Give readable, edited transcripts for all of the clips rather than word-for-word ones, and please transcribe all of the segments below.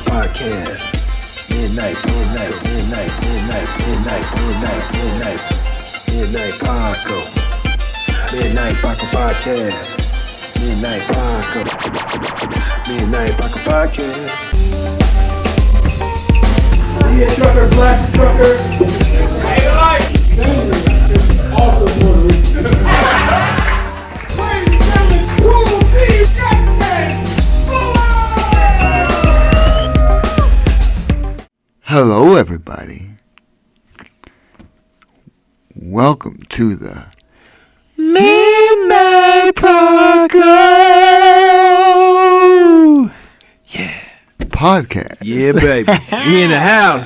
Podcast. Midnight Paco. Midnight Paco Podcast. Midnight Paco. Midnight Paco Podcast. Yeah, trucker, blast trucker. Hey, life. Also Puerto Rican. Ladies and gentlemen, Blue Team Canton. Hello, everybody. Welcome to the Midnight Paco. Yeah, podcast. Yeah, baby. We in the house.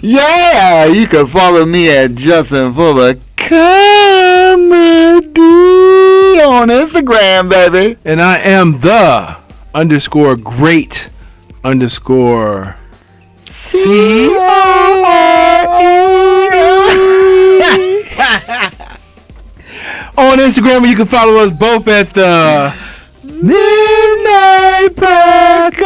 Yeah, you can follow me at Justin Fuller Comedy on Instagram, baby. And I am the _great on Instagram, where you can follow us both at the Midnight Paco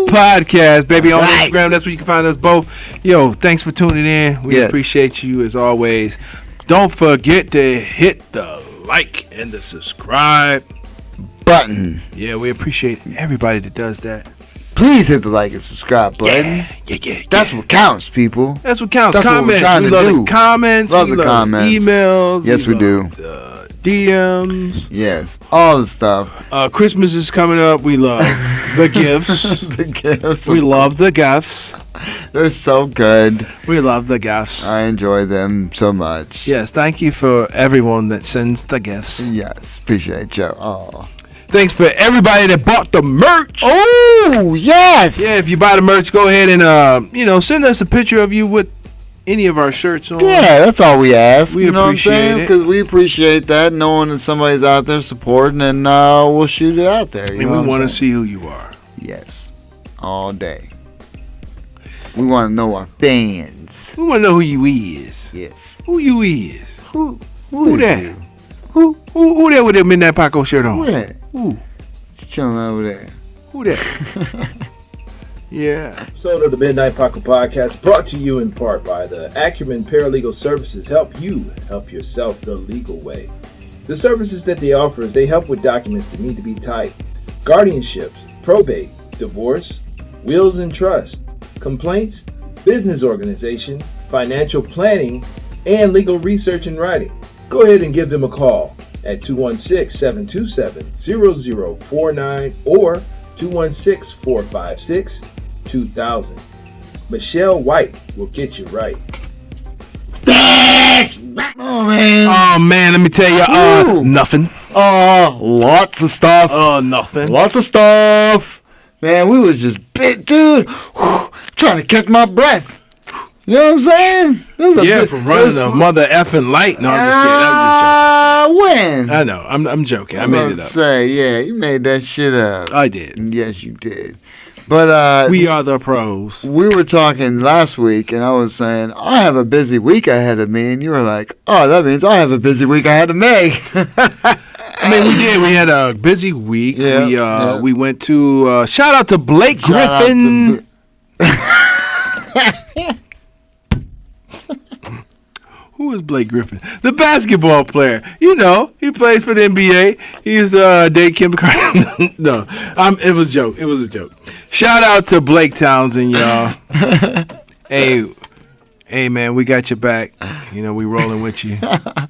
Podcast, baby. That's on right. Instagram, that's where you can find us both. Yo, thanks for tuning in. We appreciate you as always. Don't forget to hit the like and the subscribe Button. Yeah, we appreciate everybody that does that. Please hit the like and subscribe button. Yeah. That's what counts, people. That's what counts. That's Comments. what we're trying we to love do. The comments. Love we the comments. Emails. Yes, we do. The DMs. Yes, all the stuff. Christmas is coming up. We love the gifts. The gifts. We love the gifts. They're so good. We love the gifts. I enjoy them so much. Yes, thank you for everyone that sends the gifts. Yes, appreciate you. Oh. Thanks for everybody that bought the merch. Oh, yes. Yeah, if you buy the merch, go ahead and send us a picture of you with any of our shirts on. Yeah, that's all we ask. We you know what I'm appreciate saying? it. Because we appreciate that, knowing that somebody's out there supporting, and we'll shoot it out there. You And know we want to see who you are. Yes, all day. We want to know our fans. We want to know who you is. Yes. Who you is. Who is that? you? Who that with the Midnight Paco shirt on? Who that? Who? Just chilling over there. Who that? Yeah. Episode of the Midnight Paco Podcast brought to you in part by the Acumen Paralegal Services. Help you help yourself the legal way. The services that they offer is they help with documents that need to be typed, guardianships, probate, divorce, wills and trust, complaints, business organization, financial planning, and legal research and writing. Go ahead and give them a call at 216-727-0049 or 216-456-2000. Michelle White will get you right. Oh, man. Oh man, let me tell you, nothing. Lots of stuff. Nothing. Lots of stuff. Man, we was just trying to catch my breath. You know what I'm saying? From running a mother effing light. No, I'm just kidding. When? I know. I'm joking. I made it up. Yeah, you made that shit up. I did. Yes, you did. But we are the pros. we were talking last week, and I was saying I have a busy week ahead of me, and you were like, "Oh, that means I have a busy week ahead of me." I mean, we did. We had a busy week. Yeah, We went to shout out to Blake Griffin. Who is Blake Griffin? The basketball player. You know, he plays for the NBA. He's dating Kim Kardashian. No, it was a joke. It was a joke. Shout out to Blake Townsend, y'all. Hey, man, we got your back. You know, we rolling with you. I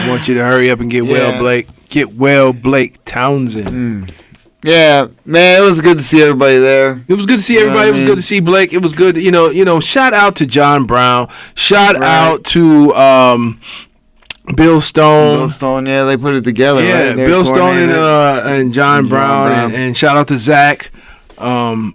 want you to hurry up and get well, Blake. Get well, Blake Townsend. Yeah, man, it was good to see everybody there. It was good to see everybody. It was good to see Blake. It was good. You know. Shout out to John Brown. Shout out to Bill Stone. Bill Stone, yeah, they put it together. Yeah, right? Bill Stone and John Brown. And shout out to Zach. Thomas,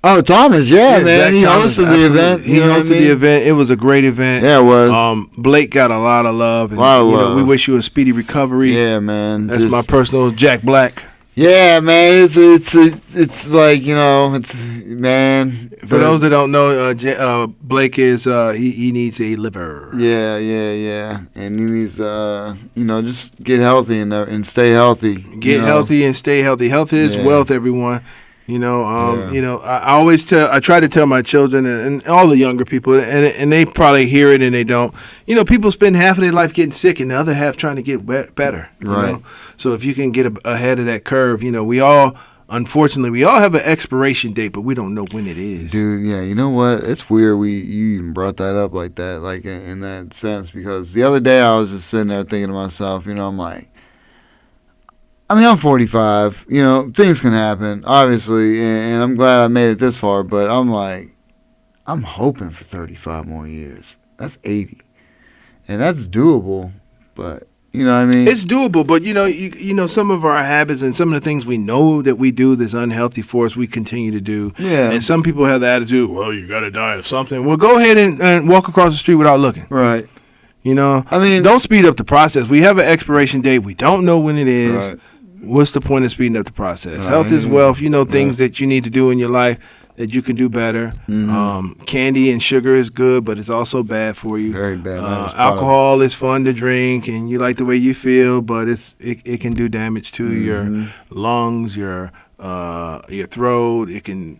man. Zach He Thomas, hosted the event. He hosted the event. It was a great event. Yeah, it was. Blake got a lot of love. And, love. We wish you a speedy recovery. Yeah, man. That's my personal Jack Black. Yeah, man, it's like, you know, it's, man. For those that don't know, Blake is he needs a liver. Yeah, and he needs just get healthy and stay healthy. Get healthy and stay healthy. Health is wealth, everyone. I try to tell my children and all the younger people, and they probably hear it and they don't. People spend half of their life getting sick and the other half trying to get better. Right. So if you can get ahead of that curve, unfortunately, we all have an expiration date, but we don't know when it is. Dude, yeah, you know what? It's weird you even brought that up like that, like in that sense, because the other day I was just sitting there thinking to myself, I'm like, I'm 45, things can happen, obviously, and I'm glad I made it this far, but I'm like, I'm hoping for 35 more years. That's 80. And that's doable, but... You know what I mean? It's doable, but some of our habits and some of the things we know that we do that's unhealthy for us, we continue to do. Yeah. And some people have the attitude, well, you got to die of something. Well, go ahead and walk across the street without looking. Right. I mean, don't speed up the process. We have an expiration date. We don't know when it is. Right. What's the point of speeding up the process? Right. Health is wealth. Things that you need to do in your life that you can do better. Mm-hmm. Candy and sugar is good, but it's also bad for you. Very bad. Alcohol is fun to drink, and you like the way you feel, but it can do damage to your lungs, your throat. It can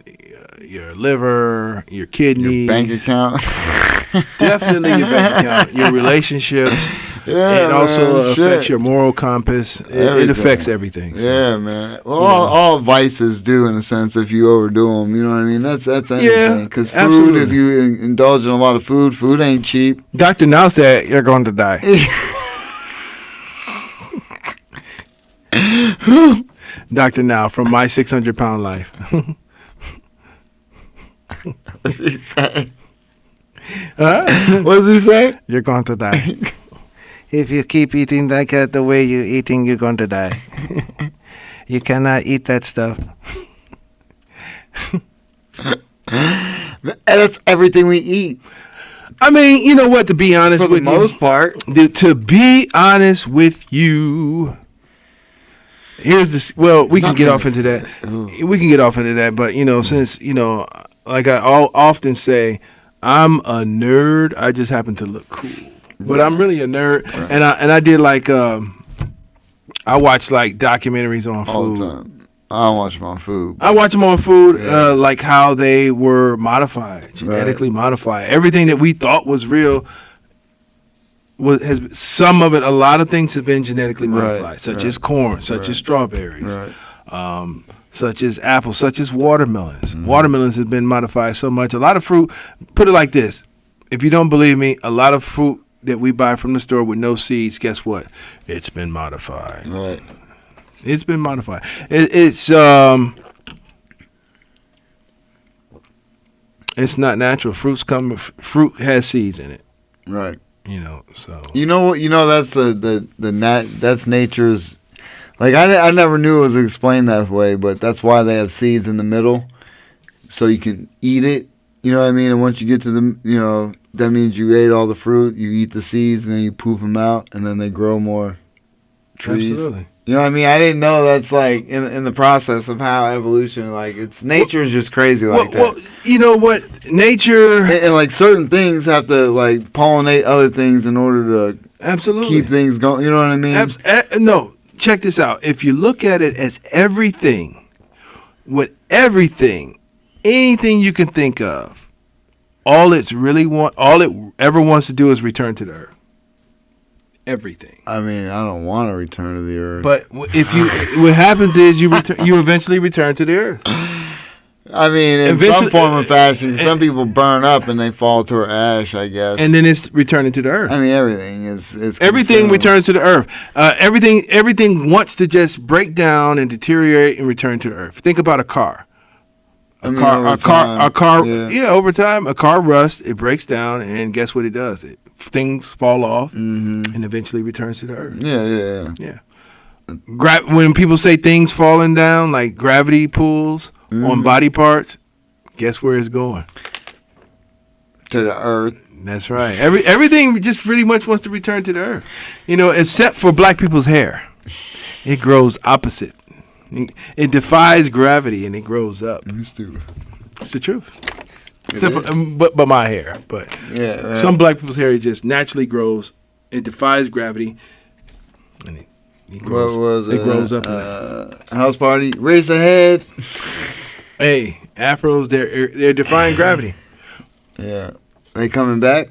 your liver, your kidney, your bank account. Definitely your bank account, your relationships. Yeah, it also man, affects your moral compass. It affects everything. So. Yeah, man. Well, all vices do in a sense if you overdo them. You know what I mean? That's anything. Because food, absolutely. if you indulge in a lot of food ain't cheap. Dr. Now said you're going to die. Dr. Now from My 600 Pound Life. What's he say? Huh? What does he say? You're going to die. If you keep eating like that the way you're eating, you're going to die. You cannot eat that stuff. That's everything we eat. I mean, you know what, to be honest For with the you. most part. To be honest with you. Here's this. Well, we can get off into that. We can get off into that, but since like I often say, I'm a nerd. I just happen to look cool, but I'm really a nerd. Right. And I did I watch like documentaries on all food. The time. I don't watch them on food. I watch them on food, like how they were modified, genetically modified. Everything that we thought was real. Some of it, a lot of things have been genetically modified, such as corn, such as strawberries, such as apples, such as watermelons. Mm-hmm. Watermelons have been modified so much. A lot of fruit, put it like this, if you don't believe me, a lot of fruit that we buy from the store with no seeds, guess what? It's been modified. Right. It's been modified. It's not natural. Fruit has seeds in it. Right. So that's that's nature's. Like I never knew it was explained that way, but that's why they have seeds in the middle, so you can eat it. You know what I mean? And once you get to that means you ate all the fruit. You eat the seeds, and then you poop them out, and then they grow more trees. Absolutely. You know what I mean? I didn't know that's like in the process of how evolution, like nature's just crazy like that. Well, you know what? Nature and like certain things have to like pollinate other things in order to keep things going. You know what I mean? No, check this out. If you look at it as everything, anything you can think of, all it ever wants to do is return to the earth. Everything. I mean, I don't want to return to the earth. But what happens is you eventually return to the earth. I mean, in some form or fashion, some people burn up and they fall to ash, I guess. And then it's returning to the earth. I mean, everything is everything returns to the earth. Everything wants to just break down and deteriorate and return to the earth. Think about a car. Over time, a car rusts, it breaks down, and guess what it does? Things fall off and eventually returns to the earth. Yeah. When people say things falling down, like gravity pulls on body parts, guess where it's going? To the earth. That's right. Everything just pretty much wants to return to the earth. Except for black people's hair. It grows opposite. It defies gravity and it grows up. It's stupid. It's the truth. But my hair. But some black people's hair just naturally grows. It defies gravity, and it grows. What was it grows up. House party. Race ahead. Hey, afros, they're defying gravity. Yeah. They coming back?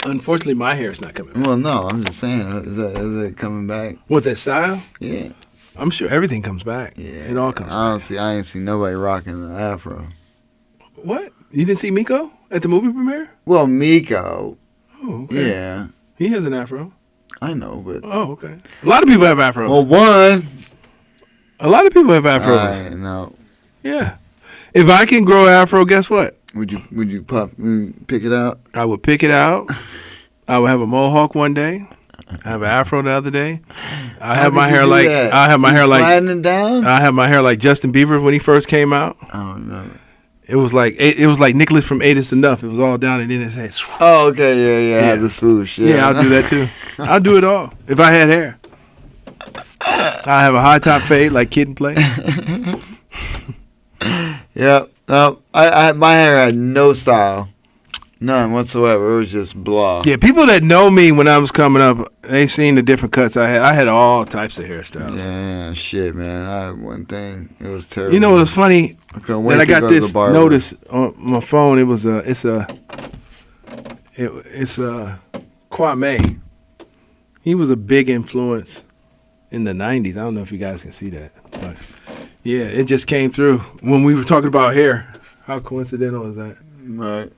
Unfortunately, my hair is not coming back. Well, no, I'm just saying. Is it coming back? With that style? Yeah. I'm sure everything comes back. Yeah. It all comes back. I ain't see nobody rocking an afro. What? You didn't see Miko at the movie premiere? Well, Miko. Oh, okay. Yeah. He has an afro. I know, but. Oh, okay. A lot of people have afros. Well, one. A lot of people have afros. I know. Yeah. If I can grow an afro, guess what? Would you pick it out? I would pick it out. I would have a mohawk one day. I have an afro the other day. I have my hair like flatten it down. I have my hair like Justin Bieber when he first came out. I don't know. It was like Nicholas from Eight Is Enough. It was all down and then his head. Oh, okay, yeah. I had the swoosh. Yeah, I'll do that too. I'll do it all if I had hair. I have a high top fade like Kid and Play. Yep. No, my hair had no style, none whatsoever. It was just blah. Yeah, people that know me when I was coming up, they seen the different cuts I had. I had all types of hairstyles. Yeah, shit, man. I had one thing. It was terrible. You know what's funny? I couldn't wait That I to got go to this the barber. notice on my phone. It's Kwame. He was a big influence in the 90s. I don't know if you guys can see that, but yeah, it just came through when we were talking about hair. How coincidental is that? Right.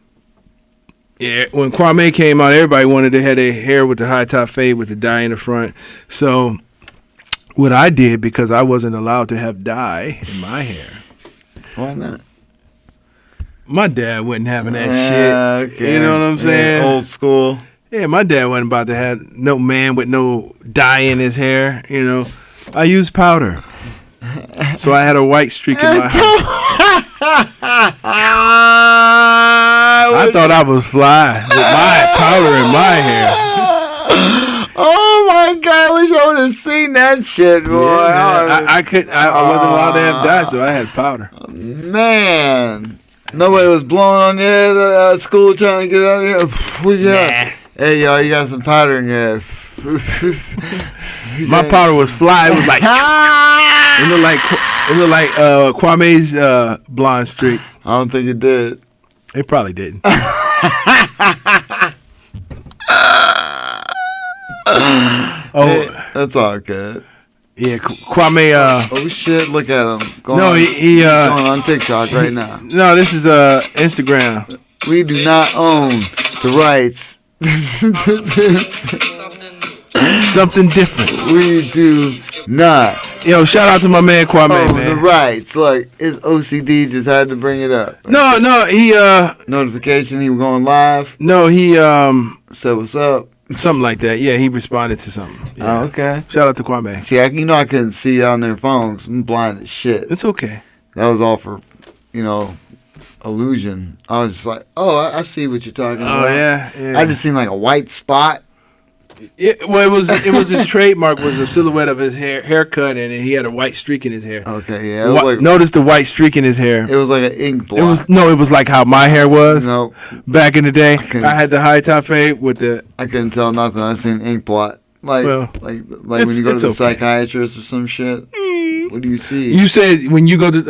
Yeah, when Kwame came out, everybody wanted to have their hair with the high top fade with the dye in the front. So what I did, because I wasn't allowed to have dye in my hair, Why not? my dad wasn't having that shit. Okay. You know what I'm saying? Yeah, old school. Yeah, my dad wasn't about to have no man with no dye in his hair. You know, I used powder, so I had a white streak in my hair. I thought I was fly with my powder in my hair. Oh my God! I wish I would have seen that shit, boy. Yeah, I wasn't allowed to have dye, so I had powder. Man, nobody was blowing on your head at school trying to get out of here. What you got? Nah. Hey, y'all, you got some powder in your head. My powder was fly. It was like it looked like Kwame's blonde streak. I don't think it did. It probably didn't. Hey, that's all good. Yeah, Kwame. Oh shit! Look at him. Going He going on TikTok right now. No, this is Instagram. We do not own the rights. Something different. We do not Yo, shout out to my man Kwame, own man. the rights. Look, his OCD just had to bring it up. No, he Notification. He was going live. he Said what's up. something like that. Yeah, he responded to something. Yeah. Oh, okay. Shout out to Kwame. See, I couldn't see on their phones. I'm blind as shit. It's okay. That was all for, illusion. I was just like, oh, I see what you're talking about. Oh yeah. I just seen like a white spot. It was his trademark was a silhouette of his haircut, and he had a white streak in his hair. Okay, yeah. It was Notice the white streak in his hair. it was like an ink blot. It was like how my hair was No, back in the day. couldn't- I had the high top fade with the. I couldn't tell nothing. I seen ink blot. Like when you go to the psychiatrist or some shit. What do you see? You said when you go to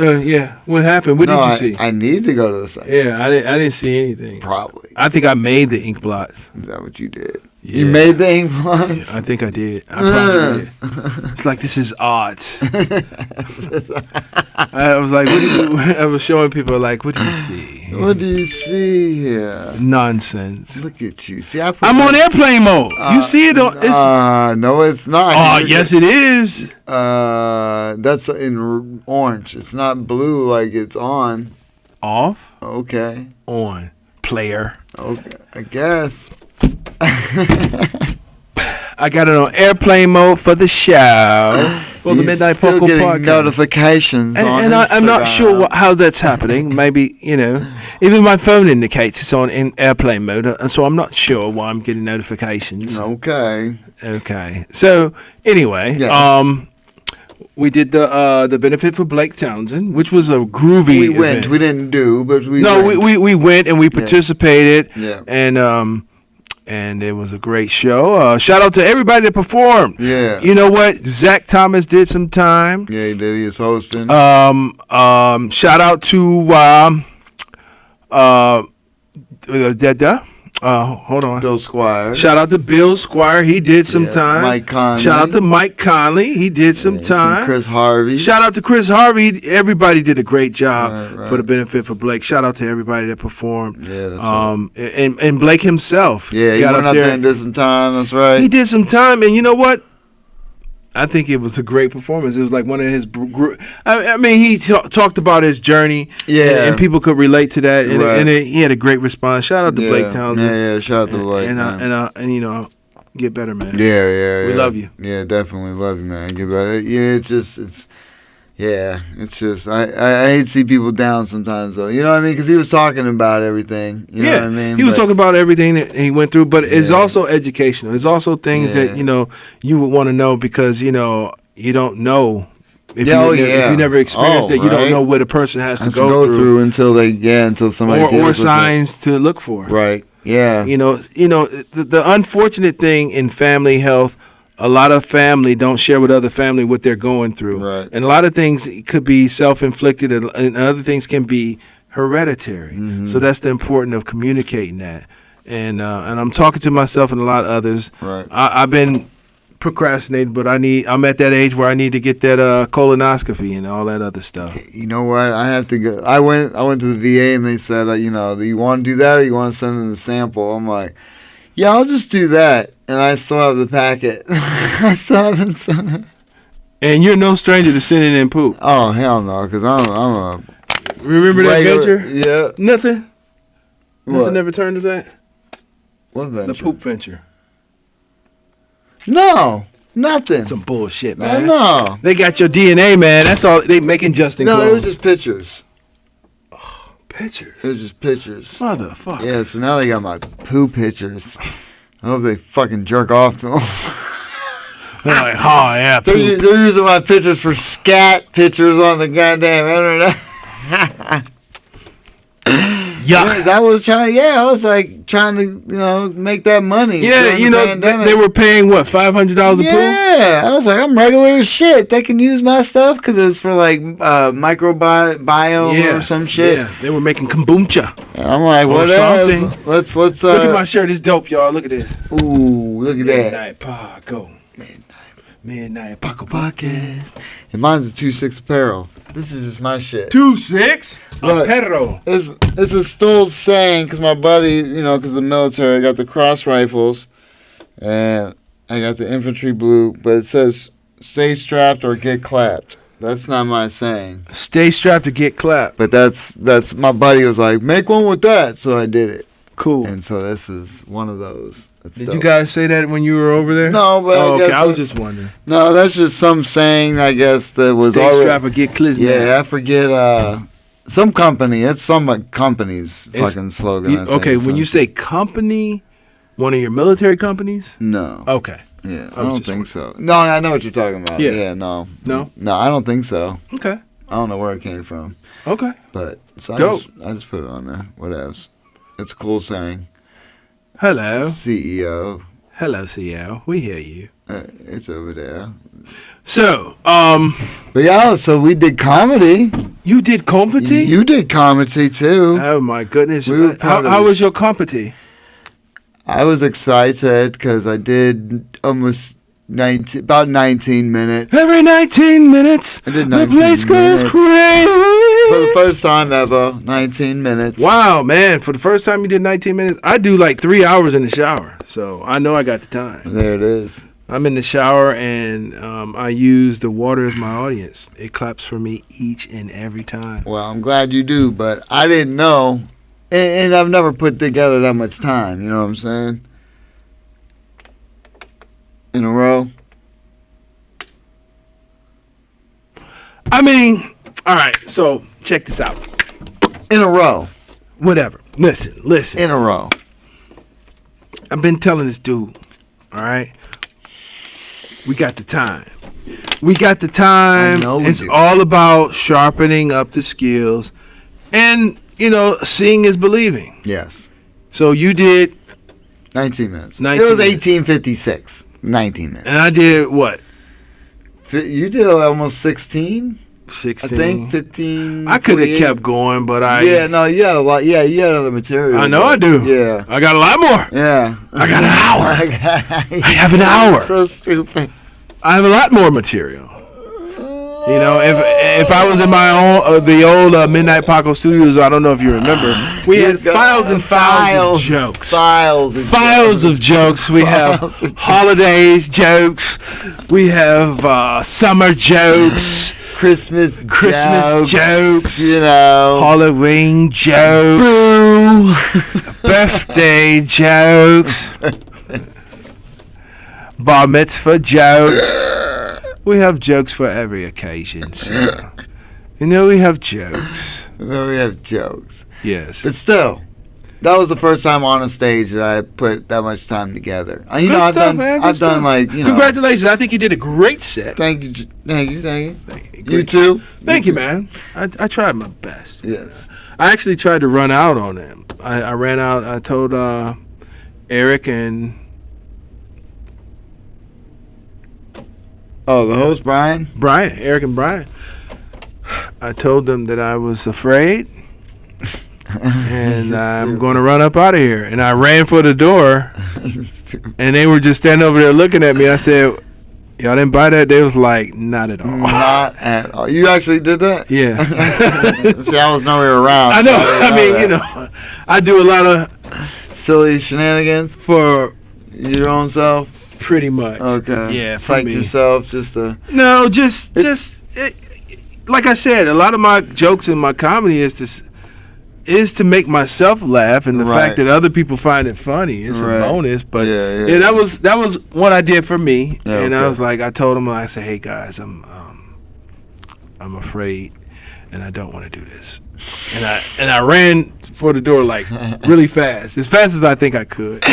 what happened? What did you see? I need to go to the psychiatrist. Yeah, I didn't see anything. Probably. I think I made the ink blots. Is that what you did? Yeah. You made the ink blots? I think I did. I probably did. It's like, this is art. I was like, I was showing people like, what do you see? What do you see here? Nonsense. Look at you. See, I'm on airplane mode. You see it on? No, it's not. Oh, yes, it is. That's in orange. It's not blue like it's on. Off, Okay. on, player. Okay. I guess. I got it on airplane mode for the show. For the You're Midnight still Paco getting podcast. notifications on And I'm not Instagram. sure how that's happening. Maybe, even my phone indicates it's on in airplane mode. And so I'm not sure why I'm getting notifications. Okay. Okay. So, anyway, Yes. we did the benefit for Blake Townsend, which was a groovy We went. event. We didn't do, but we No, went. we went and we participated. Yeah. And and it was a great show. Shout out to everybody that performed. Yeah. You know what? Zach Thomas did some time. Yeah, he did. He was hosting. Shout out to hold on. Bill Squire. Shout out to Bill Squire. He did some Yeah. time. Mike Conley. Shout out to Mike Conley. He did some time. Chris Harvey. Shout out to Chris Harvey. Everybody did a great job Right. for the benefit for Blake. Shout out to everybody that performed. Yeah, that's right. And Blake himself. Yeah, he got went up there and did some time. That's right. He did some time, and you know what? I think it was a great performance. It was like one of his. I mean, he talked about his journey. Yeah. and people could relate to that, and, Right. he had a great response. Shout out to Blake Townsend. Yeah, shout out to Blake. And you know, get better, man. Yeah. We love you. Yeah, definitely love you, man. Get better. Yeah, it's just. I hate to see people down sometimes, though. You know what I mean? Because he was talking about everything. You know what I mean? He was talking about everything that he went through, but it's also educational. It's also things that, you know, you would want to know because, you know, you don't know. If you never experienced it, you don't know what a person has to go through until somebody or signs to look for. Right. Yeah. You know, the unfortunate thing in family health, a lot of family don't share with other family what they're going through. Right. And a lot of things could be self-inflicted and other things can be hereditary. Mm-hmm. So that's the importance of communicating that. And I'm talking to myself and a lot of others. Right. I've been procrastinating, but I'm at that age where I need to get that colonoscopy and all that other stuff. You know what? I have to go. I went to the VA and they said, do you want to do that or you want to send in a sample? I'm like, yeah, I'll just do that. And I still have the packet. I still haven't sent it. And you're no stranger to sending in poop. Oh, hell no, because I'm a Remember that regular, venture? Yeah. Nothing? What? Nothing ever turned to that? What venture? The poop venture. No, nothing. Some bullshit, man. No. They got your DNA, man. That's all. They making Justin No, clothes. it was just pictures. Pictures. It was just pictures. Motherfucker. Yeah, so now they got my poo pictures. I hope they fucking jerk off to them. They're like, oh, yeah, They're poop. using my pictures for scat pictures on the goddamn internet. Yuck. I was like trying to, make that money. Yeah, during the pandemic. they were paying, what, $500 a poop? Yeah, I was like, I'm regular as shit. They can use my stuff because it's for like microbiome or some shit. Yeah, they were making kombucha. I'm like, what else? something. Let's. Look at my shirt. It's dope, y'all. Look at this. Ooh, look at that. Midnight Paco. Midnight Paco Podcast. And mine's a 2-6 apparel. This is just my shit. 2-6 Look. Perro. It's a still saying because my buddy, because of the military, I got the cross rifles and I got the infantry blue, but it says stay strapped or get clapped. That's not my saying. Stay strapped to get clapped. But that's my buddy was like, make one with that. So I did it. Cool. And so this is one of those. That's Did dope. you guys say that when you were over there? No, but Oh, I okay. guess I was that's- just wondering. No, that's just some saying, I guess, that was Stay already. strapped or get klizzy. Yeah, I forget. Some company. It's some company's fucking slogan. I think, Okay, when so. you say company, one of your military companies? No. Okay. Yeah, I I was don't just think so. No, I know what you're talking about. Yeah. Yeah, no. No? No, I don't think so. Okay. I don't know where it came from. Okay. But so Dope. I just put it on there. Whatevs. It's a cool saying. Hello. CEO. Hello, CL. We hear you. It's over there. So, But yeah, so we did comedy. you did company? You did comedy too. Oh my goodness! We were proud of How this. was your company? I was excited because I did almost about 19 minutes. Every 19 minutes, I did the 19 place goes minutes. crazy. For the first time ever, 19 minutes. Wow, man! For the first time you did 19 minutes, I do like 3 hours in the shower, so I know I got the time. There it is. I'm in the shower and I use the water as my audience. It claps for me each and every time. Well, I'm glad you do, but I didn't know. And I've never put together that much time, you know what I'm saying? In a row. I mean, all right. So check this out. In a row. Whatever. Listen. In a row. I've been telling this dude. All right. We got the time. We got the time. I know we It's do. all about sharpening up the skills, and seeing is believing. Yes. So you did 19 minutes. 19 it was minutes. 18:56. 19 minutes. And I did what? You did almost 16. 16. I think 15. I could have 48. kept going, but Yeah, no, you had a lot. Yeah, you had other material. I know I do. Yeah. I got a lot more. Yeah. I got an hour. I have an hour. So stupid. I have a lot more material. You know, if I was in my own the old Midnight Paco Studios, I don't know if you remember, we had files and files of jokes. Files of jokes. We have holidays jokes. We have summer jokes. Christmas jokes. You know. Halloween jokes. Boo. Birthday jokes. Bar mitzvah jokes. We have jokes for every occasion. So. You know, we have jokes. Then we have jokes. Yes. But still, that was the first time on a stage that I put that much time together. You know, I've done like, you know. Congratulations. I think you did a great set. Thank you. Great. You too. Thank you, man. I tried my best. Yes. I actually tried to run out on him. I ran out. I told Eric and... Oh, the host, Brian? Eric and Brian. I told them that I was afraid and I'm going to run up out of here. And I ran for the door and they were just standing over there looking at me. I said, y'all didn't buy that? They was like, not at all. Not at all. You actually did that? Yeah. See, I was nowhere around. I know. I mean, you know, I do a lot of silly shenanigans for your own self. Pretty much. Okay. Yeah. Psych yourself just to... No, just like I said, a lot of my jokes in my comedy is to make myself laugh, and the fact that other people find it funny is a bonus. But yeah, that was what I did for me, and I was like, I told them, I said, hey guys, I'm afraid, and I don't want to do this, and I ran for the door like really fast, as fast as I think I could.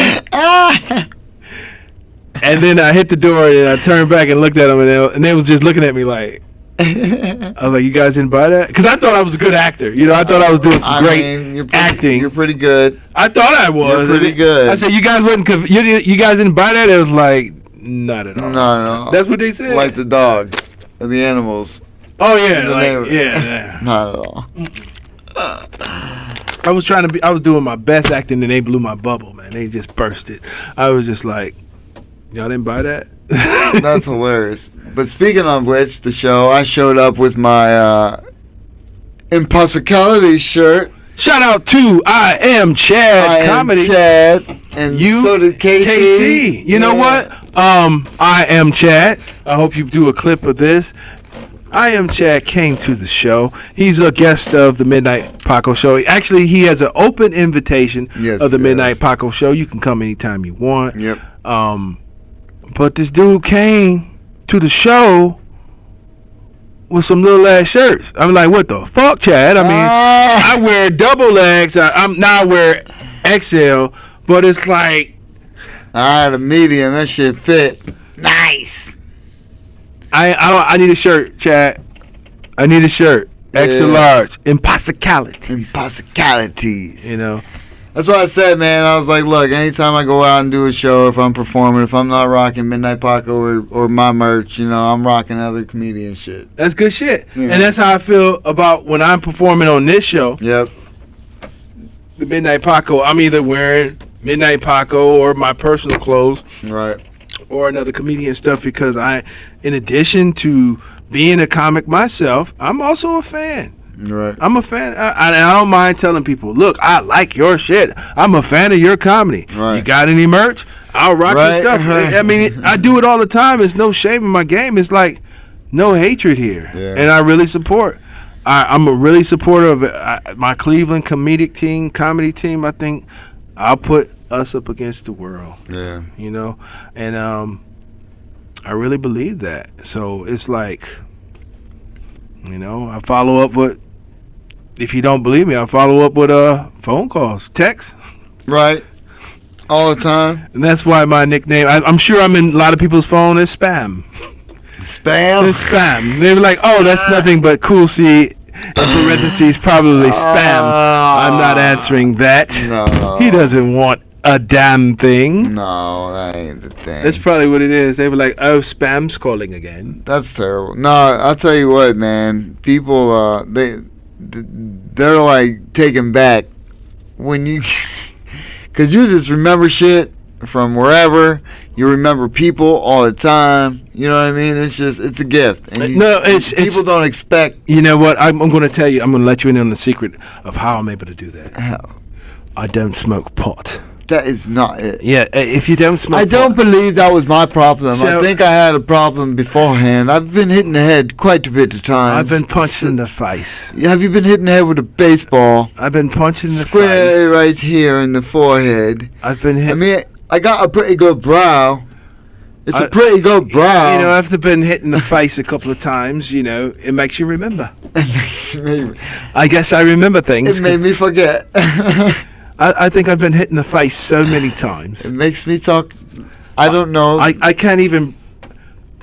And then I hit the door and I turned back and looked at them, and they was just looking at me like, I was like, you guys didn't buy that? Because I thought I was a good actor. You know, I thought I was doing some great acting. You're pretty good. I thought I was. You're pretty good. I said, you guys you guys didn't buy that? It was like, not at all. No. That's what they said. Like the dogs or the animals. Oh yeah, yeah. Not at all. I was doing my best acting and they blew my bubble, man. They just burst it. I was just like, y'all didn't buy that? That's hilarious. But speaking of which, the show, I showed up with my Impossibility shirt. Shout out to I Am Chad Comedy. Chad. And so did Casey. You know what? I Am Chad. I hope you do a clip of this. I Am Chad came to the show. He's a guest of the Midnight Paco Show. Actually, he has an open invitation of the Midnight Paco Show. You can come anytime you want. Yep. But this dude came to the show with some little ass shirts. I'm like, what the fuck, Chad? I mean, I wear double X. I wear XL, but it's like I had a medium. That shit fit. Nice. I need a shirt, Chad. I need a shirt. Extra large. Impossibilities. You know. That's what I said, man. I was like, look, anytime I go out and do a show, if I'm performing, if I'm not rocking Midnight Paco or my merch, you know, I'm rocking other comedian shit. That's good shit. Yeah. And that's how I feel about when I'm performing on this show. Yep. The Midnight Paco. I'm either wearing Midnight Paco or my personal clothes. Right. Or another comedian stuff, because in addition to being a comic myself, I'm also a fan. Right. I'm a fan. I don't mind telling people, look, I like your shit. I'm a fan of your comedy. Right. You got any merch? I'll rock your stuff. I mean, I do it all the time. It's no shame in my game. It's like no hatred here. Yeah. And I really support. I'm a really supporter of it. My Cleveland comedy team. I think I'll put us up against the world. Yeah. You know? And I really believe that. So it's like, you know, I follow up with, if you don't believe me, I follow up with phone calls, text. Right. All the time. And that's why my nickname, I'm sure I'm in a lot of people's phone, is Spam. Spam? It's Spam. They were like, oh, that's nothing but Cool C, in parentheses, probably Spam. I'm not answering that. No. He doesn't want a damn thing. No, that ain't the thing. That's probably what it is. They were like, "Oh, spam's calling again." That's terrible. No, I'll tell you what, man. People, they're like taken back when you, cause you just remember shit from wherever. You remember people all the time. You know what I mean? It's a gift. And people don't expect. You know what? I'm going to tell you. I'm going to let you in on the secret of how I'm able to do that. How? I don't smoke pot. That is not it. Yeah, if you don't smoke I don't believe that was my problem. So- I think I had a problem beforehand. I've been hit in the head quite a bit of times. I've been punched in the face. Have you been hit in the head with a baseball? I've been punched in the Square face. right here in the forehead. I've been hit. I mean, I got a pretty good brow. It's a pretty good brow. You know, after been hit in the face a couple of times, you know, it makes you remember. I guess I remember things. It made me forget. I think I've been hit in the face so many times. It makes me talk. I don't know. I can't even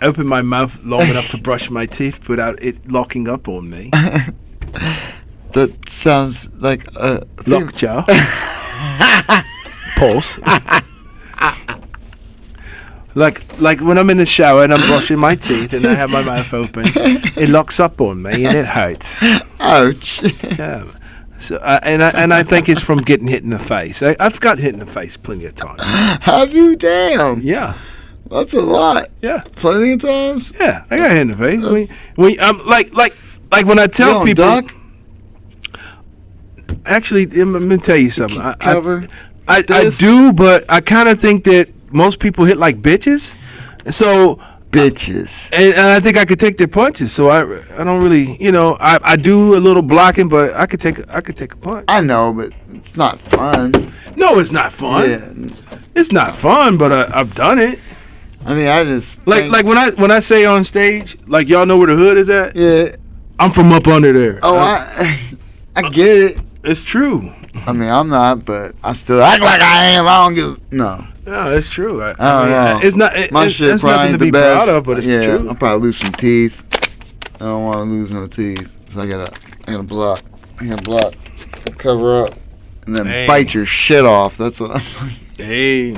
open my mouth long enough to brush my teeth without it locking up on me. That sounds like a Lockjaw. Pulse. Like when I'm in the shower and I'm brushing my teeth and I have my mouth open, it locks up on me and it hurts. Ouch. Yeah. So and I think it's from getting hit in the face. I've got hit in the face plenty of times. Have you? Damn. Yeah. That's a lot. Yeah. Plenty of times. Yeah. I got hit in the face. When like when I tell You don't people. duck? Actually, I'm gonna tell you something. I I do, but I kind of think that most people hit like bitches. So bitches. and I think I could take their punches. So I don't really, you know, I do a little blocking, but I could take a punch. I know, but it's not fun. No, it's not fun. Yeah. It's not fun, but I've done it. I mean, I just Like when I say on stage, like y'all know where the hood is at. yeah. I'm from up under there. Oh, I get it. It's true. I mean, I'm not, but I still act like I am. I don't give no. No, it's true. I don't know. It's not. My It's shit probably nothing ain't to be the best. proud of, but it's yeah, true. I'll probably lose some teeth. I don't want to lose no teeth, so I gotta block. I gotta block, cover up, and then Dang. bite your shit off. That's what I'm. Hey,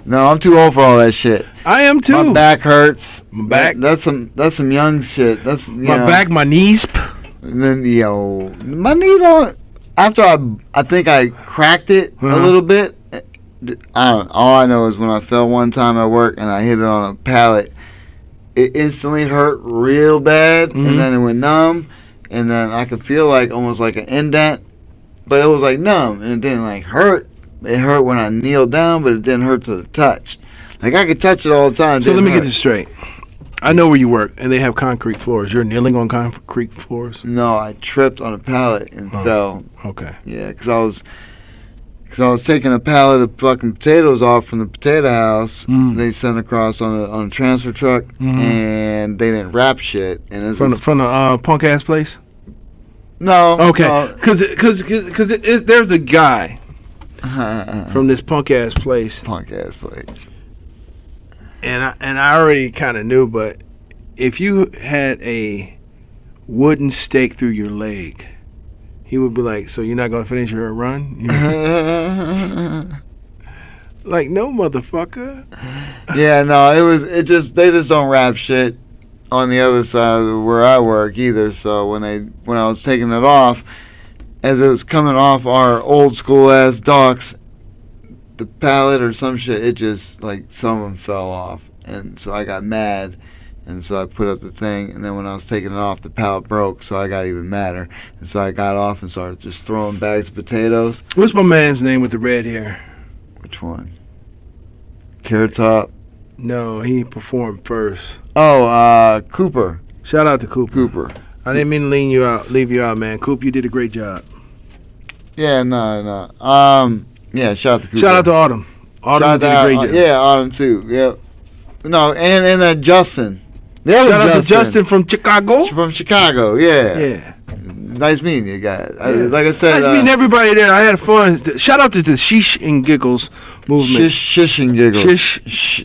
No, I'm too old for all that shit. I am too. My back hurts. My back? That's some young shit. That's My back, my knees. And then my knees don't. After I think I cracked it a little bit. All I know is when I fell one time at work and I hit it on a pallet, it instantly hurt real bad, and then it went numb, and then I could feel like almost like an indent, but it was like numb, and it didn't like hurt. It hurt when I kneeled down, but it didn't hurt to the touch. Like I could touch it all the time. So let me get this straight. I know where you work, and they have concrete floors. You're kneeling on concrete floors. No, I tripped on a pallet and fell. Okay. Yeah, because I was taking a pallet of fucking potatoes off from the potato house. They sent across on a transfer truck, and they didn't wrap shit. And it's From the punk ass place. no. Okay. Because there's a guy from this punk ass place, punk ass place. and I already kind of knew, but if you had a wooden stake through your leg, he would be like, "So you're not gonna finish your run?" Like, no, motherfucker. Yeah, no, they just don't wrap shit on the other side of where I work either. So when I was taking it off, as it was coming off our old school ass docks, the pallet or some shit, it just like some of them fell off, and so I got mad, and so I put up the thing, and then when I was taking it off, the pallet broke, so I got even madder, and so I got off and started just throwing bags of potatoes. What's my man's name with the red hair? Which one? Carrot Top. No, he performed first. Oh, Cooper. Shout out to Cooper. Cooper. I didn't mean to leave you out, man. Coop, you did a great job. Yeah, no. Yeah, shout out to Cooper. Shout out to Autumn. Autumn did a great job. Yeah, Autumn too. Yep. No, and that Justin. The other Shout out to Justin from Chicago. From Chicago. Yeah. Yeah. Nice meeting you guys. Like I said, Nice meeting everybody there. I had fun. Shout out to the Sheesh and Giggles movement. Shish and giggles. Shish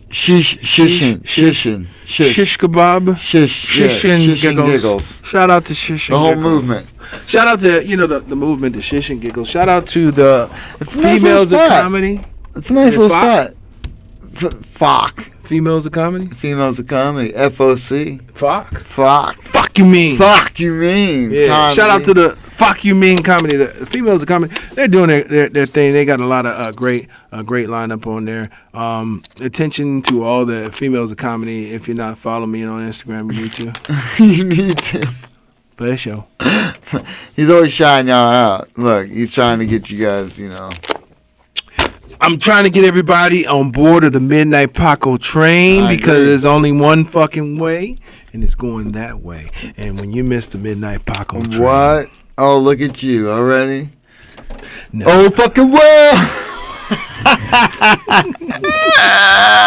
kebab. Shish and and giggles. giggles. Shout out to Shish and The whole Giggles. movement. Shout out to the movement, the Shish and Giggles. Shout out to the It's a nice females little of spot. comedy. It's a nice Is it little spot. Fuck. Females of comedy? Females of comedy. FOC. Fuck. Fuck. Fuck you mean? Fuck you mean? Yeah. Comedy. Shout out to the Fuck You Mean comedy. The females of comedy. They're doing their thing. They got a lot of great lineup on there. Attention to all the females of comedy. If you're not following me on Instagram, you need to. You need to. Play a show. He's always shouting y'all out. Look, he's trying to get you guys, I'm trying to get everybody on board of the Midnight Paco train I because agree. there's only one fucking way, and it's going that way. And when you miss the Midnight Paco train, What? Oh, look at you already. No. Oh, fucking well.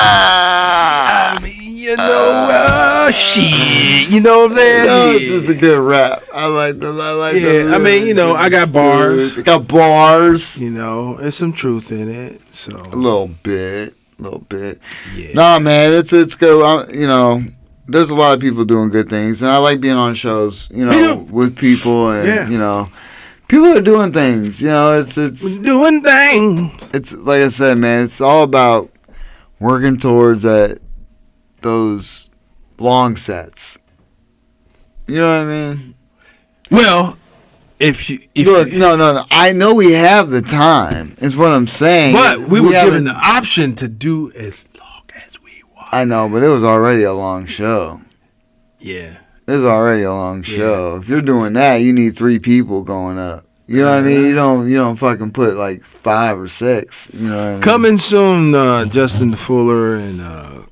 I mean, shit, you know what I'm saying? No, it's just a good rap. I like the. Yeah, I mean, I got bars. I got bars. There's some truth in it. So A little bit. yeah. Nah, man, it's good. There's a lot of people doing good things, and I like being on shows. With people, and people are doing things. It's We're doing things. it's like I said, man. It's all about working towards those long sets. You know what I mean? Well, if Look, no. I know we have the time. Is what I'm saying. but we were given haven't- the option to do as long as we want. I know, but it was already a long show. Yeah. It was already a long show. If you're doing that, you need 3 people going up. You know what I mean? You don't fucking put like 5 or 6. You know what I mean? Coming soon, Justin Fuller and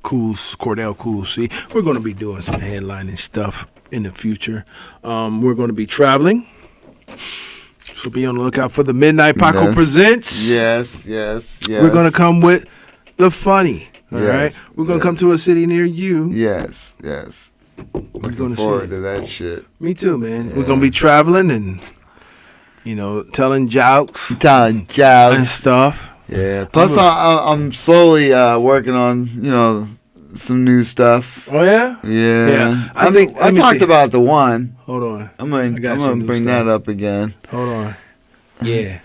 Cordell Cool C. We're going to be doing some headlining stuff in the future. We're going to be traveling. So be on the lookout for the Midnight Paco Yes. Presents. Yes. We're going to come with the funny. All Yes, right? We're going to yes. come to a city near you. Yes. Looking gonna forward see. to that shit. Me too, man. Yeah. We're going to be traveling and, telling jokes Telling and jokes. stuff. Yeah. Plus, I'm slowly working on some new stuff. Oh, yeah? Yeah. I I think- I let me talked see. about the one. Hold on. I'm I got some gonna new bring stuff. that up again. Hold on. Yeah.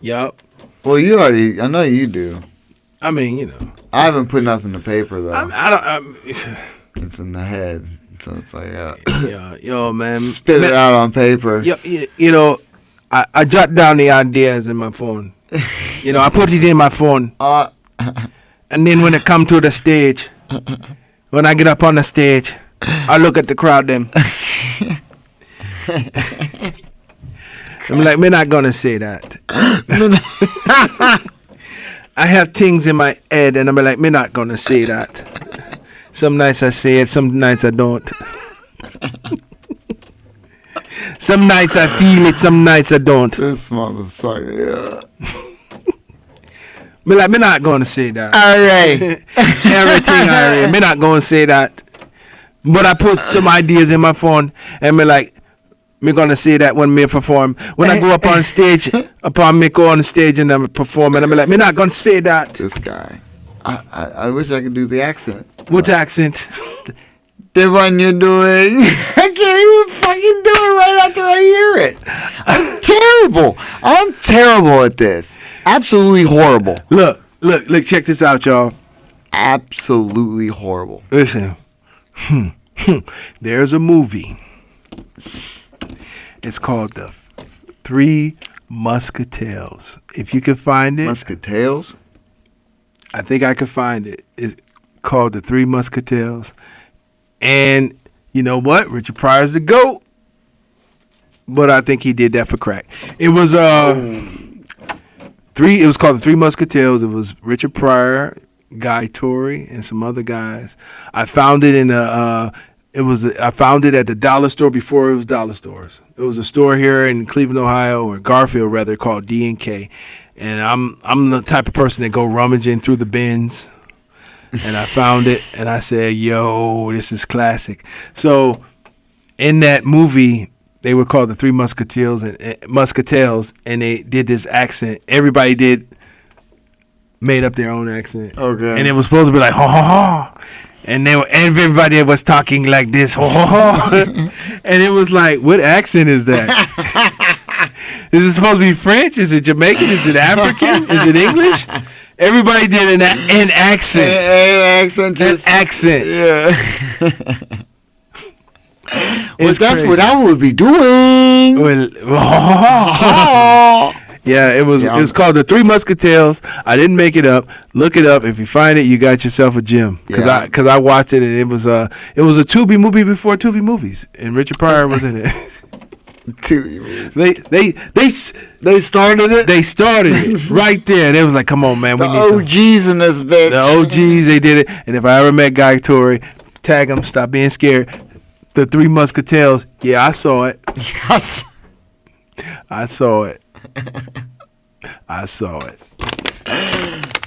Yup. Well, I know you do. I mean, I haven't put nothing to paper though. I'm It's in the head, so it's like yo, man. spit it out on paper. I jot down the ideas in my phone. I put it in my phone, and then when it come to the stage, when I get up on the stage, I look at the crowd. Them, I'm like, we're not gonna say that. I have things in my head, and I'm like, we're not gonna say that. Some nights I say it, some nights I don't. Some nights I feel it, some nights I don't. This motherfucker. Me like, me not gonna say that. Alright. Everything I read, me not gonna say that. But I put some ideas in my phone, and me like, me gonna say that when me perform. When I go up on stage, me go on stage and I'm performing, I'm like, me not gonna say that. This guy. I wish I could do the accent. What accent? The one you're doing. I can't even fucking do it right after I hear it. I'm terrible. I'm terrible at this. Absolutely horrible. Look, check this out, y'all. Absolutely horrible. Listen. There's a movie. It's called The Three Musketeers. If you can find it, Muscatels? I think I could find it. It's called The Three Musketeers. And you know what? Richard Pryor's the GOAT. But I think he did that for crack. It was it was called The Three Musketeers. It was Richard Pryor, Guy Torrey, and some other guys. I found it in I found it at the dollar store before it was dollar stores. It was a store here in Cleveland, Ohio, or Garfield rather, called D&K. And I'm the type of person that go rummaging through the bins. And I found it, and I said, yo, this is classic. So in that movie, they were called The Three Musketeers, and they did this accent. Everybody made up their own accent. Okay. And it was supposed to be like, ho, ho, ho. And everybody was talking like this, ho, ho, ho. And it was like, what accent is that? Is it supposed to be French? Is it Jamaican? Is it African? Is it English? Everybody did an accent. An accent. Just, An accent. Yeah. It's that's crazy. what I would be doing. Yeah, it was. Yeah, It was called the Three Musketeers. I didn't make it up. Look it up. If you find it, you got yourself a gem. Cause I watched it and it was a Tubi movie before Tubi movies, and Richard Pryor was in it. They started it. They started it right there. They was like, "Come on, man, we The need some." OGs in this bitch. The OGs, they did it. And if I ever met Guy Tori, tag him. Stop being scared. The Three Musketeers. Yeah, I saw it. I saw it. I saw it.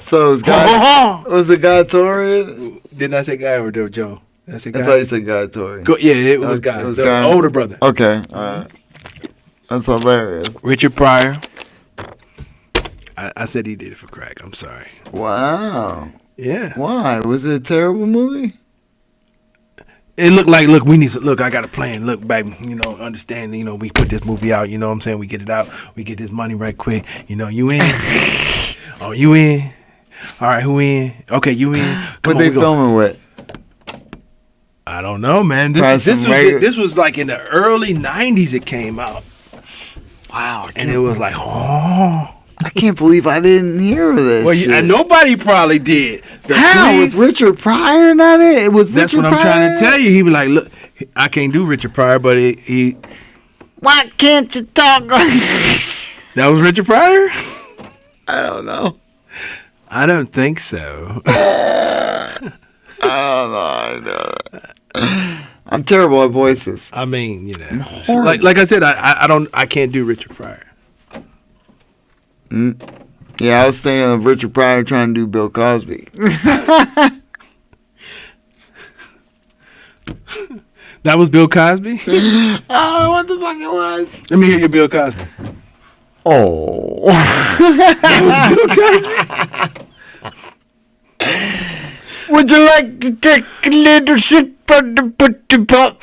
So was it Guy Tori? Didn't I say Guy or Joe? Did I say Guy? I thought you said Guy Tori. Yeah, it was Guy. It was the Guy. older brother. Okay, all right. That's hilarious. Richard Pryor. I said he did it for crack. I'm sorry. Wow. Yeah. Why? Was it a terrible movie? It looked like, look, we need to, look, I got a plan. Look, baby, understand, we put this movie out, you know what I'm saying? We get it out. We get this money right quick. You in? Oh, you in? All right, who in? Okay, you in? What they filming with? I don't know, man. This was like in the early 90s it came out. Wow. And it was like, oh. I can't believe I didn't hear this. Well, nobody probably did. How? Was Richard Pryor not it? It was That's Richard what I'm Pryor? trying to tell you. He was like, look, I can't do Richard Pryor, but he Why can't you talk like that was Richard Pryor? I don't know. I don't think so. I don't know. I'm terrible at voices. I mean, like I said, I can't do Richard Pryor. Yeah, I was thinking of Richard Pryor trying to do Bill Cosby. That was Bill Cosby? I don't know what the fuck it was. Let me hear your Bill Cosby. Oh. That was Bill Cosby? Would you like to take a little sip of the putty pop?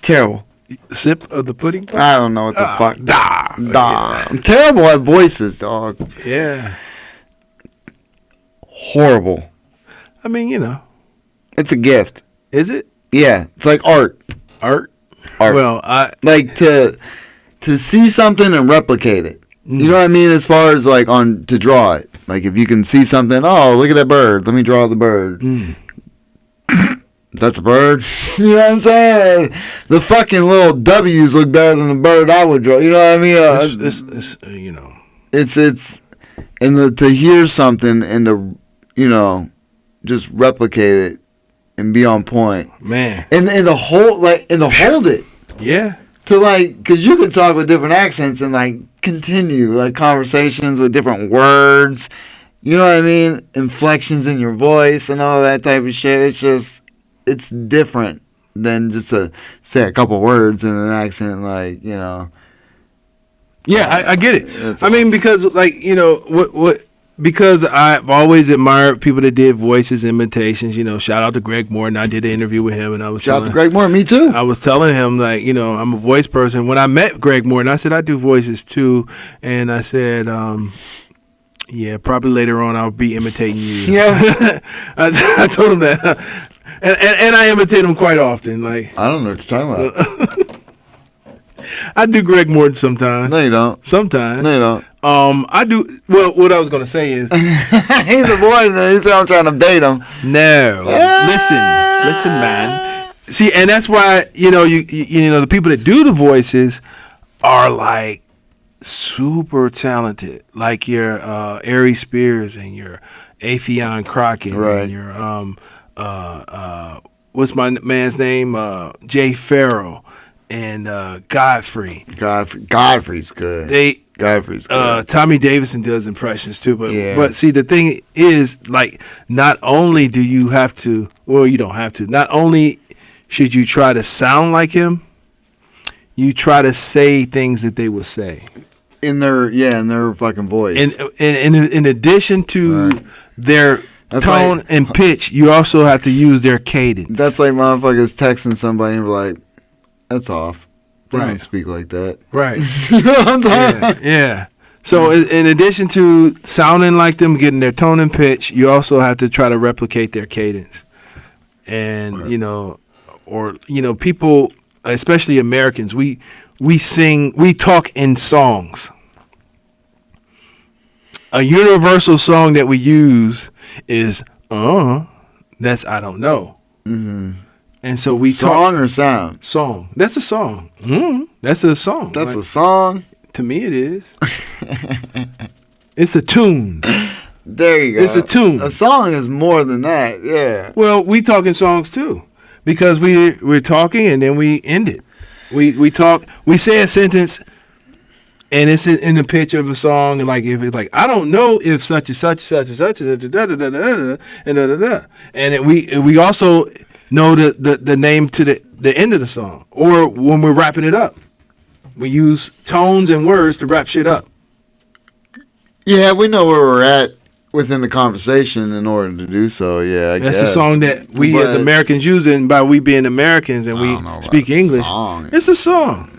Terrible. Sip of the pudding? I don't know what the fuck. Nah. I'm terrible at voices, dog. Yeah. Horrible. I mean, It's a gift. Is it? Yeah, it's like art. Art? Art. Well, like to see something and replicate it. You know what I mean? As far as like to draw it. Like if you can see something, oh, look at that bird. Let me draw the bird. That's a bird. You know what I'm saying? The fucking little W's look better than the bird I would draw. You know what I mean? It's and to hear something and to just replicate it and be on point, man. And to hold it. Yeah. To because you can talk with different accents and continue conversations with different words. You know what I mean? Inflections in your voice and all that type of shit. It's different than just to say a couple words in an accent, Yeah, I get it. I mean, because because I've always admired people that did voices imitations. Shout out to Greg Morton. I did an interview with him, and I was shout out to Greg Morton. Me too. I was telling him I'm a voice person. When I met Greg Morton, I said I do voices too, and I said, yeah, probably later on I'll be imitating you. Yeah, I told him that. And I imitate him quite often. I don't know what you're talking about. I do Greg Morton sometimes. No, you don't. Sometimes. No, you don't. I do. Well, what I was gonna say is, he's a boy. He said I'm trying to date him. No, listen, man. See, and that's why you the people that do the voices are super talented, like your Ari Spears and your Affion Crockett, right. And your what's my man's name? Jay Farrell and Godfrey. Godfrey's good. Godfrey's good. Tommy Davidson does impressions too, but see the thing is not only do you have to, well, you don't have to. Not only should you try to sound like him, you try to say things that they would say in their fucking voice. And in addition to their tone and pitch, you also have to use their cadence. That's like motherfuckers texting somebody and be like, "That's off." They don't speak like that. Right. You know what I'm talking about? Yeah. So in addition to sounding like them, getting their tone and pitch, you also have to try to replicate their cadence. And people, especially Americans, we talk in songs. A universal song that we use is that's I don't know. Mm-hmm. And so we song or sound? Song. That's a song. That's a song. That's a song? To me it is. It's a tune. There you go. It's a tune. A song is more than that, yeah. Well, we talk in songs too. Because we're talking and then we end it. We talk, we say a sentence and it's in the pitch of a song, and like if it's like I don't know if such and such and such and and we also know the name to the end of the song, or when we're wrapping it up, we use tones and words to wrap shit up. Yeah, we know where we're at within the conversation in order to do so. Yeah, I guess. That's a song that we as Americans use, and by we being Americans and we speak English, it's a song.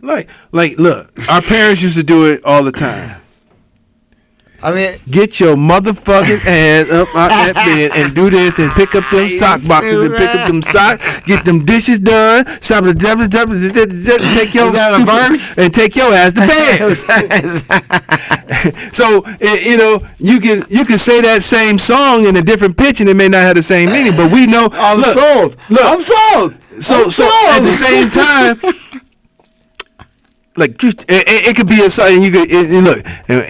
Like, look, our parents used to do it all the time. I mean, get your motherfucking ass up out that bed and do this and pick up them sock boxes and pick up them socks, get them dishes done, take your verse and take your ass to bed. So you can say that same song in a different pitch and it may not have the same meaning, but we know. I'm sold. I'm sold. So at the same time. Like it could be a song, and you could look, and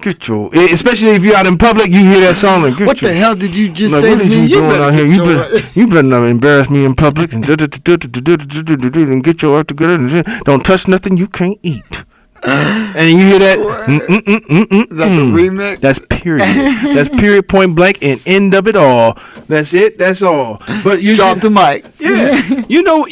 get your, especially if you're out in public, you hear that song. Like, what the hell did you just like, say what to me? You doing out here? You better not embarrass me in public and get your act together. Don't touch nothing you can't eat. And you hear that? That's a remix. That's period. That's period, point blank, and end of it all. That's it. That's all. But you drop the mic. Yeah, you know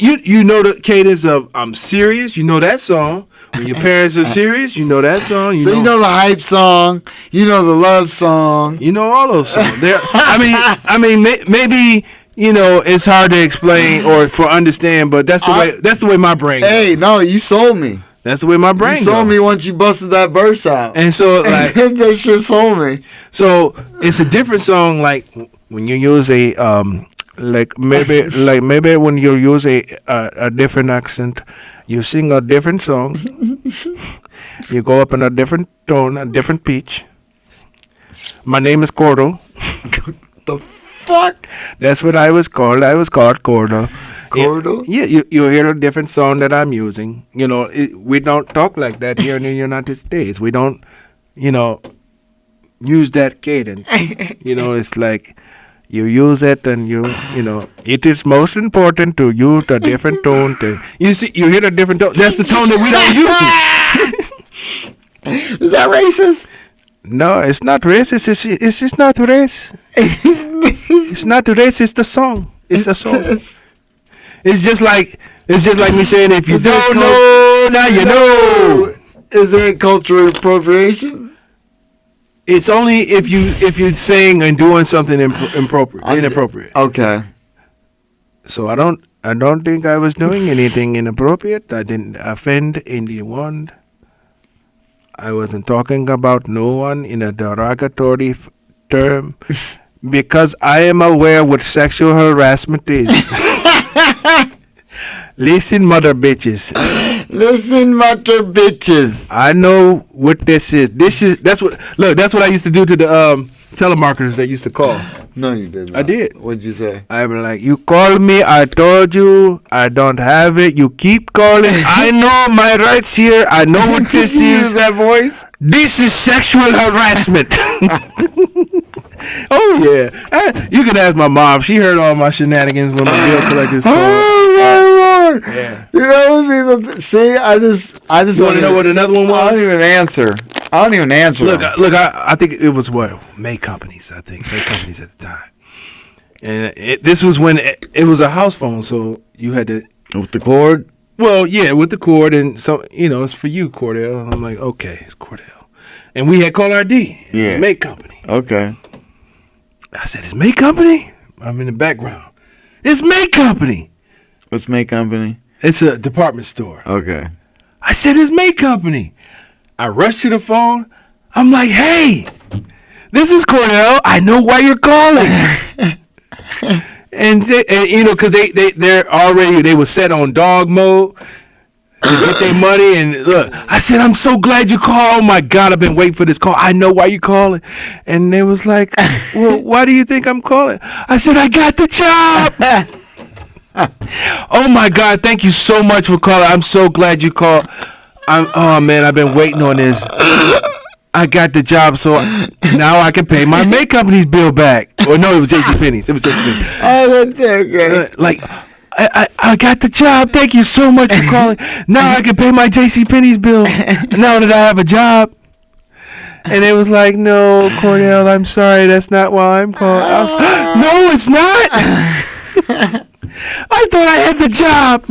the cadence of "I'm serious." You know that song. When your parents are serious, you know that song. You know the hype song. You know the love song. You know all those songs. I mean, maybe. It's hard to explain or for understand, but that's the way my brain goes. Hey, no, you sold me. That's the way my brain goes. You sold me once you busted that verse out. And so, like, that shit sold me. So it's a different song, like when you use a maybe when you use a different accent, you sing a different song. You go up in a different tone, a different pitch. My name is Gordo. The fuck? That's what I was called. I was called Gordo. Gordo? Yeah, you hear a different song that I'm using. We don't talk like that here in the United States. We don't, use that cadence. It's like you use it and it is most important to use a different tone. You hear the different tone. That's the tone that we don't use. Is that racist? No, it's not racist. It's just not race. It's not race. It's the song. It's a song. It's just like me saying, if you don't know, now you know. Is it cultural appropriation? It's only if you're saying and doing something inappropriate. Okay. So I don't think I was doing anything inappropriate. I didn't offend anyone. I wasn't talking about no one in a derogatory term because I am aware what sexual harassment is. Listen, mother bitches. Listen, mother bitches. I know what this is. That's what I used to do to the telemarketers that used to call. No, you didn't. I did. What'd you say? I was like, you called me, I told you, I don't have it. You keep calling. I know my rights here. I know what this is. Use that voice? This is sexual harassment. Oh, yeah. You can ask my mom. She heard all my shenanigans when my bill collectors called. Oh, my Lord. Yeah. See, I just You want to know what another one was? I don't even answer. Look, I think it was May Companies. I think May Companies at the time. And this was when it was a house phone, so you had to with the cord. Well, yeah, with the cord, and so it's for you, Cordell. And I'm like, okay, it's Cordell, and we had call ID. Yeah, May Company. Okay. I said, it's May Company. I'm in the background. It's May Company. What's May Company? It's a department store. Okay. I said, it's May Company. I rushed to the phone. I'm like, hey, this is Cornell. I know why you're calling. and you know, because they were set on dog mode to get their money. And look, I said, I'm so glad you called. Oh my God, I've been waiting for this call. I know why you calling. And they was like, well, why do you think I'm calling? I said, I got the job. Oh my God, thank you so much for calling. I'm so glad you called. Oh man, I've been waiting on this. I got the job, so now I can pay my May company's bill back. Or no, it was JCPenney's. It was JCPenney's. Oh, that's okay. Like, I got the job. Thank you so much for calling. Now I can pay my JCPenney's bill. Now that I have a job. And it was like, no, Cornell, I'm sorry. That's not why I'm calling. No, it's not. I thought I had the job.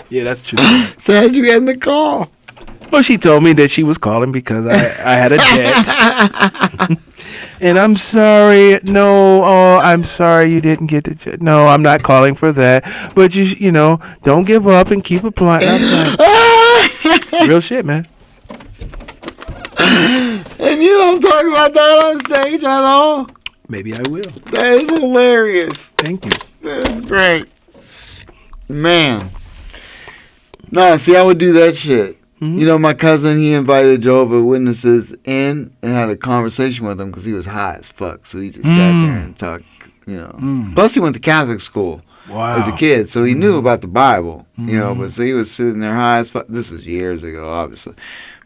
Yeah, that's true. So how'd you get in the call? Well, she told me that she was calling because I had a debt. And I'm sorry. No, I'm sorry you didn't get the job. No, I'm not calling for that. But you know, don't give up and keep applying. Real shit, man. And you don't talk about that on stage at all? Maybe I will. That is hilarious. Thank you. That's great. Man. No, see, I would do that shit. Mm-hmm. You know, my cousin, he invited Jehovah's Witnesses in and had a conversation with them because he was high as fuck. So he just sat there and talked, you know. Plus, he went to Catholic school as a kid, so he knew about the Bible, you know. But so he was sitting there high as fuck. This was years ago, obviously.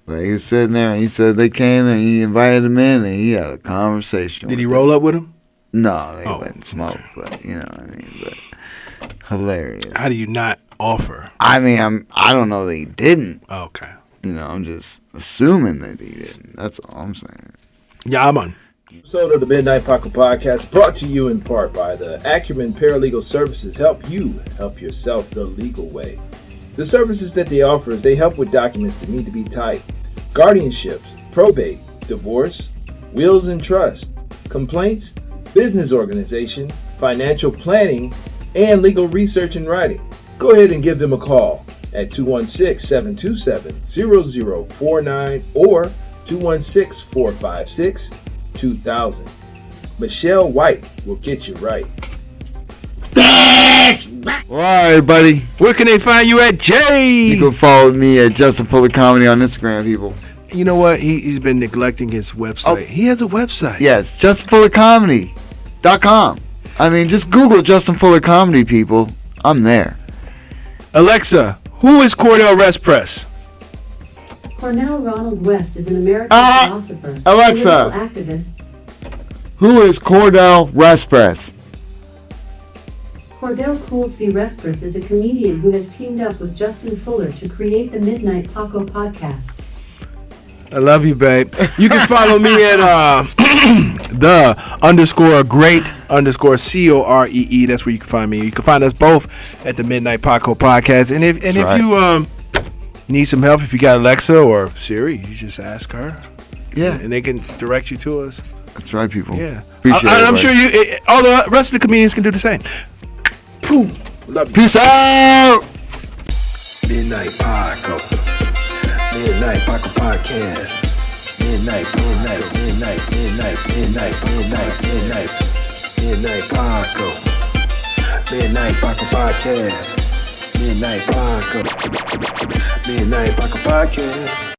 But he was sitting there, and he said they came, and he invited them in, and he had a conversation. Did he roll up with them? No, they wouldn't smoke, but, you know what I mean. But hilarious. How do you not offer? I mean, I don't know that he didn't. Okay. You know, I'm just assuming that he didn't. That's all I'm saying. Yeah, I'm on. Episode of the Midnight Paco Podcast brought to you in part by the Acumen Paralegal Services. Help you help yourself the legal way. The services that they offer is they help with documents that need to be typed, guardianships, probate, divorce, wills and trust, complaints, business organization, financial planning, and legal research and writing. Go ahead and give them a call at 216-727-0049 or 216-456-2000. Michelle White will get you right. All right, buddy. Where can they find you at, Jay? You can follow me at Justin Fuller Comedy on Instagram, people. You know what? He's been neglecting his website. Oh. He has a website. Yes, JustinFullerComedy.com. I mean, just Google Justin Fuller Comedy, people. I'm there. Alexa, who is Cordell Rest Press? Cornell Ronald West is an American philosopher, Alexa, political activist. Who is Cordell Rest Press? Cordell Cool C. Respress is a comedian who has teamed up with Justin Fuller to create the Midnight Paco podcast. I love you, babe. You can follow me at _great_COREE. That's where you can find me. You can find us both at the Midnight Paco podcast. And if you need some help, if you got Alexa or Siri, you just ask her. Yeah, and they can direct you to us. That's right, people. Yeah, appreciate it. I'm sure all the rest of the comedians can do the same. Boom. Love you. Peace out. Midnight Paco. Midnight Paco podcast. Midnight Paco. Midnight Paco podcast. Midnight Paco. Midnight Paco podcast.